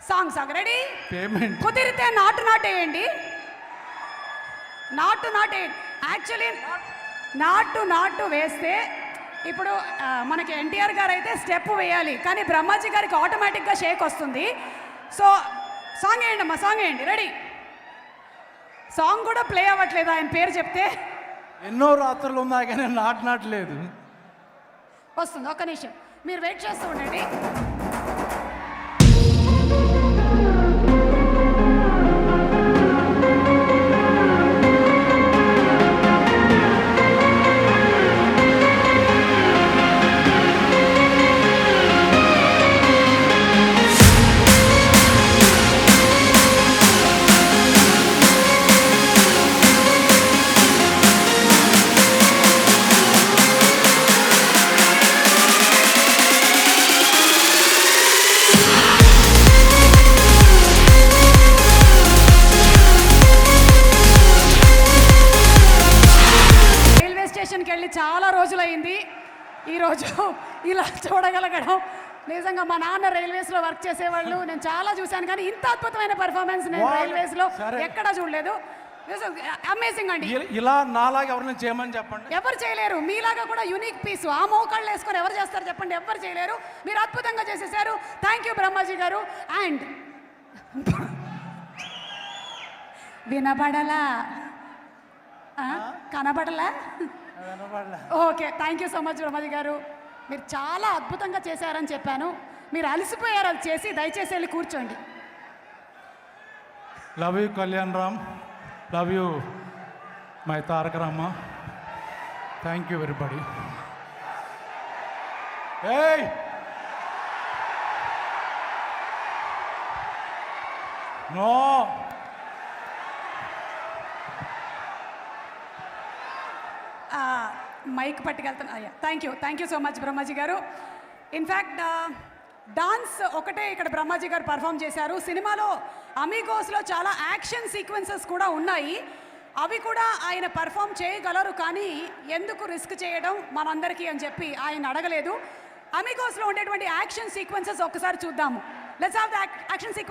Song ready. Payment కుదిరితే నాటేయండి. నాటేయండి. Actually నాటు వేస్తే ఇప్పుడు మనకి ఎన్టీఆర్ గారు అయితే స్టెప్ వేయాలి, కానీ బ్రహ్మాజీ గారికి ఆటోమేటిక్గా షేక్ వస్తుంది. సో సాంగ్ వేయండి అమ్మా, సాంగ్ వేయండి. రెడీ. సాంగ్ కూడా ప్లే అవ్వట్లేదు ఆయన పేరు చెప్తే. ఎన్నో రాత్రులు ఉన్నా కానీ నాటలేదు. వస్తుంది, ఒక్క నిమిషం మీరు వెయిట్ చేస్తూ ఉండండి. వెళ్ళి చాలా రోజులైంది. ఈరోజు ఇలా చూడగలగడం నిజంగా, మా నాన్న రైల్వేస్లో వర్క్ చేసేవాళ్ళు, నేను చాలా చూశాను, కానీ ఇంత అద్భుతమైన పర్ఫార్మెన్స్ నేను రైల్వేస్లో ఎక్కడా చూడలేదు. అమేజింగ్ అండి. ఇలా నాలాగా ఎవరిని చేయమని చెప్పండి. ఎవరు చేయలేరు, మీలాగా కూడా యూనిక్ పీస్. ఆ మోకాళ్ళు వేసుకొని ఎవరు చేస్తారు చెప్పండి? ఎవరు చేయలేరు. మీరు అద్భుతంగా చేసేసారు. థ్యాంక్ యూ బ్రహ్మాజీ గారు. అండ్ వినబడలా, కనబడలా? Okay, thank you so much Brahmaji గారు. మీరు చాలా అద్భుతంగా చేశారని చెప్పాను. మీరు అలసిపోయారు అది చేసి, దయచేసి వెళ్ళి కూర్చోండి. Love you Kalyan Ram, love you my Taraka Rama. Thank you everybody. ఏయ్ నో, మైక్ పట్టుకెళ్తాను. అయ్యా, thank you so much Brahmaji గారు. ఇన్ఫ్యాక్ట్ డాన్స్ ఒకటే ఇక్కడ బ్రహ్మాజీ గారు పర్ఫామ్ చేశారు. సినిమాలో అమీగోస్లో చాలా యాక్షన్ సీక్వెన్సెస్ కూడా ఉన్నాయి, అవి కూడా ఆయన పర్ఫామ్ చేయగలరు, కానీ ఎందుకు రిస్క్ చేయడం మనందరికీ అని చెప్పి ఆయన అడగలేదు. అమీగోస్లో ఉండేటువంటి యాక్షన్ సీక్వెన్సెస్ ఒక్కసారి చూద్దాము. Let's have the action sequence.